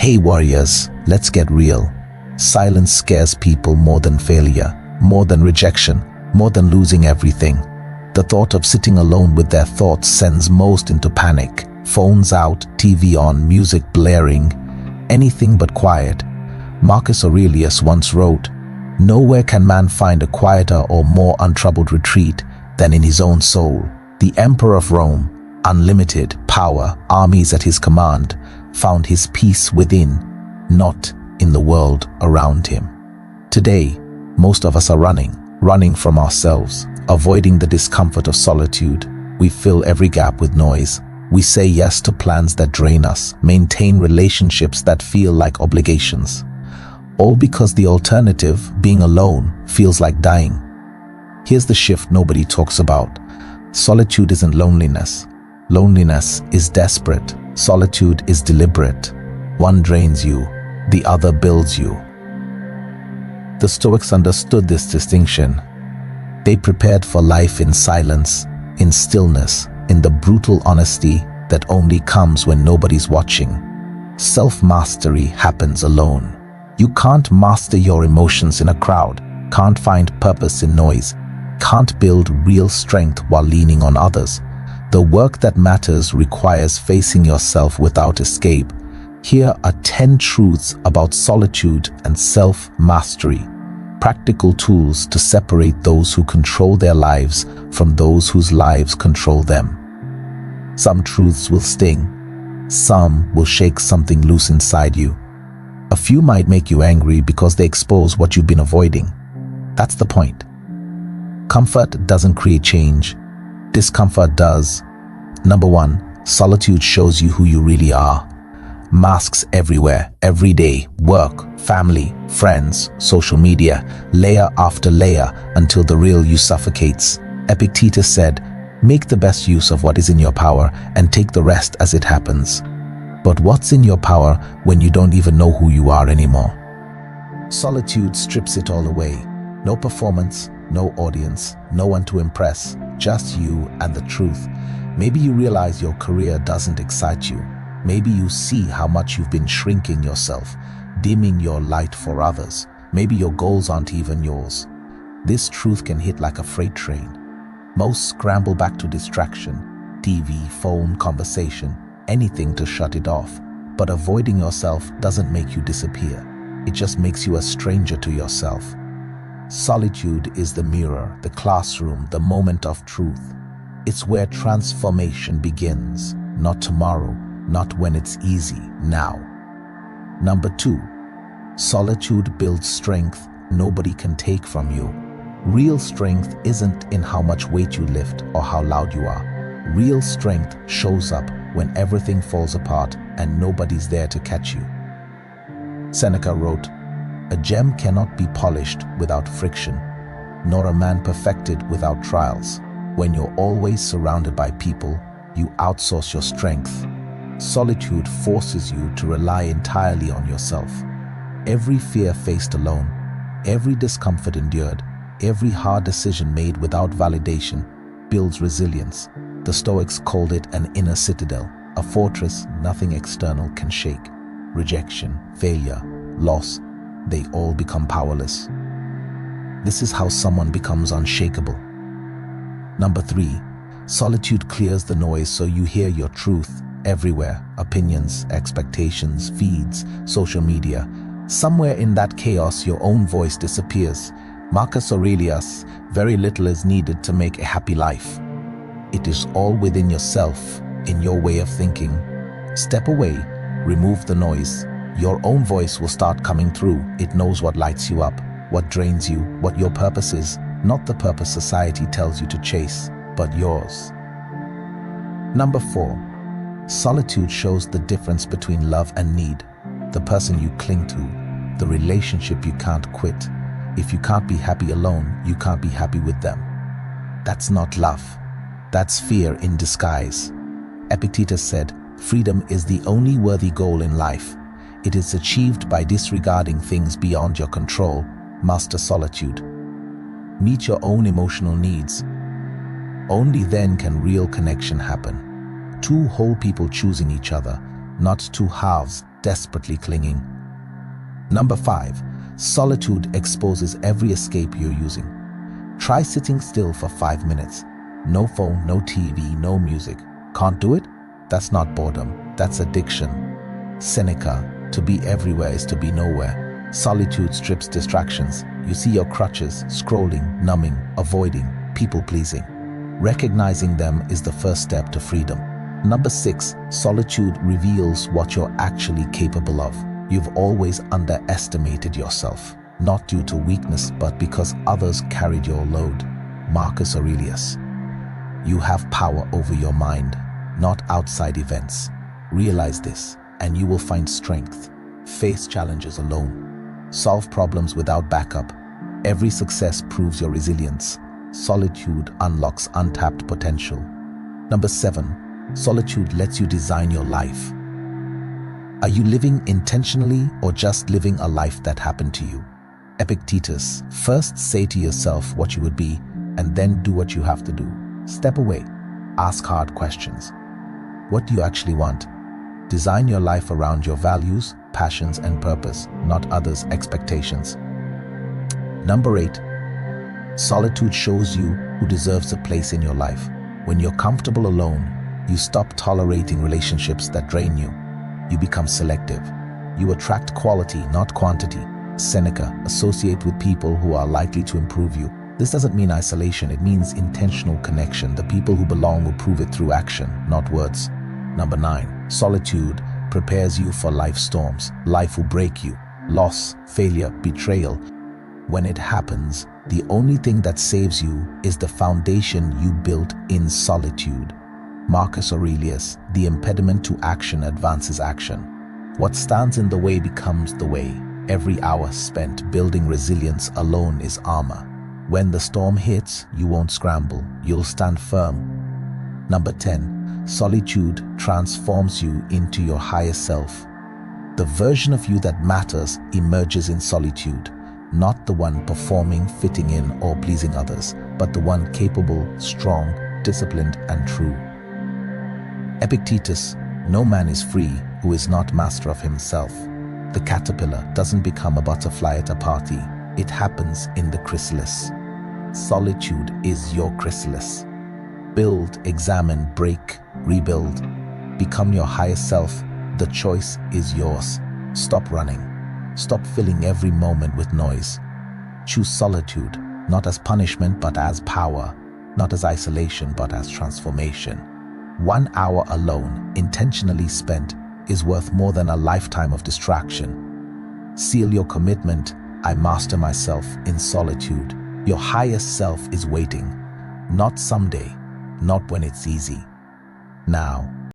Hey warriors, let's get real. Silence scares people more than failure, more than rejection, more than losing everything. The thought of sitting alone with their thoughts sends most into panic. Phones out, TV on, music blaring, anything but quiet. Marcus Aurelius once wrote, "Nowhere can man find a quieter or more untroubled retreat than in his own soul." The Emperor of Rome, unlimited power, armies at his command, found his peace within, not in the world around him. Today, most of us are running from ourselves, avoiding the discomfort of solitude. We fill every gap with noise. We say yes to plans that drain us, maintain relationships that feel like obligations. All because the alternative, being alone, feels like dying. Here's the shift nobody talks about. Solitude isn't loneliness. Loneliness is desperate. Solitude is deliberate. One drains you, the other builds you. The Stoics understood this distinction. They prepared for life in silence, in stillness, in the brutal honesty that only comes when nobody's watching. Self-mastery happens alone. You can't master your emotions in a crowd, can't find purpose in noise, can't build real strength while leaning on others. The work that matters requires facing yourself without escape. Here are 10 truths about solitude and self-mastery. Practical tools to separate those who control their lives from those whose lives control them. Some truths will sting. Some will shake something loose inside you. A few might make you angry because they expose what you've been avoiding. That's the point. Comfort doesn't create change. Discomfort does. Number 1, solitude shows you who you really are. Masks everywhere, every day, work, family, friends, social media, layer after layer until the real you suffocates. Epictetus said, "Make the best use of what is in your power and take the rest as it happens." But what's in your power when you don't even know who you are anymore? Solitude strips it all away. No performance, no audience, no one to impress, just you and the truth. Maybe you realize your career doesn't excite you. Maybe you see how much you've been shrinking yourself, dimming your light for others. Maybe your goals aren't even yours. This truth can hit like a freight train. Most scramble back to distraction, TV, phone, conversation, anything to shut it off. But avoiding yourself doesn't make you disappear. It just makes you a stranger to yourself. Solitude is the mirror, the classroom, the moment of truth. It's where transformation begins, not tomorrow, not when it's easy, now. Number 2, solitude builds strength nobody can take from you. Real strength isn't in how much weight you lift or how loud you are. Real strength shows up when everything falls apart and nobody's there to catch you. Seneca wrote, "A gem cannot be polished without friction, nor a man perfected without trials." When you're always surrounded by people, you outsource your strength. Solitude forces you to rely entirely on yourself. Every fear faced alone, every discomfort endured, every hard decision made without validation builds resilience. The Stoics called it an inner citadel, a fortress nothing external can shake. Rejection, failure, loss, they all become powerless. This is how someone becomes unshakable. Number 3, solitude clears the noise so you hear your truth everywhere. Opinions, expectations, feeds, social media. Somewhere in that chaos, your own voice disappears. Marcus Aurelius, "Very little is needed to make a happy life." It is all within yourself, in your way of thinking. Step away, remove the noise. Your own voice will start coming through. It knows what lights you up, what drains you, what your purpose is. Not the purpose society tells you to chase, but yours. Number 4, solitude shows the difference between love and need. The person you cling to, the relationship you can't quit. If you can't be happy alone, you can't be happy with them. That's not love. That's fear in disguise. Epictetus said, "Freedom is the only worthy goal in life. It is achieved by disregarding things beyond your control. Master solitude. Meet your own emotional needs. Only then can real connection happen. Two whole people choosing each other, not two halves desperately clinging. Number 5. Solitude exposes every escape you're using. Try sitting still for 5 minutes. No phone, no TV, no music. Can't do it? That's not boredom, that's addiction. Seneca, to be everywhere is to be nowhere. Solitude strips distractions. You see your crutches, scrolling, numbing, avoiding, people-pleasing. Recognizing them is the first step to freedom. Number 6, solitude reveals what you're actually capable of. You've always underestimated yourself, not due to weakness, but because others carried your load. Marcus Aurelius. You have power over your mind, not outside events. Realize this, and you will find strength. Face challenges alone. Solve problems without backup. Every success proves your resilience. Solitude unlocks untapped potential. Number 7, solitude lets you design your life. Are you living intentionally or just living a life that happened to you? Epictetus, first say to yourself what you would be, and then do what you have to do. Step away. Ask hard questions. What do you actually want? Design your life around your values, passions, and purpose, not others' expectations. Number 8, solitude shows you who deserves a place in your life. When you're comfortable alone, you stop tolerating relationships that drain you. You become selective. You attract quality, not quantity. Seneca, associate with people who are likely to improve you. This doesn't mean isolation, it means intentional connection. The people who belong will prove it through action, not words. Number 9, solitude prepares you for life's storms. Life will break you. Loss, failure, betrayal. When it happens, the only thing that saves you is the foundation you built in solitude. Marcus Aurelius, the impediment to action advances action. What stands in the way becomes the way. Every hour spent building resilience alone is armor. When the storm hits, you won't scramble, you'll stand firm. Number 10, solitude transforms you into your higher self. The version of you that matters emerges in solitude, not the one performing, fitting in, or pleasing others, but the one capable, strong, disciplined, and true. Epictetus, no man is free who is not master of himself. The caterpillar doesn't become a butterfly at a party. It happens in the chrysalis. Solitude is your chrysalis. Build, examine, break, rebuild. Become your highest self. The choice is yours. Stop running. Stop filling every moment with noise. Choose solitude, not as punishment but as power, not as isolation but as transformation. 1 hour alone, intentionally spent, is worth more than a lifetime of distraction. Seal your commitment. I master myself in solitude. Your highest self is waiting. Not someday, not when it's easy. Now.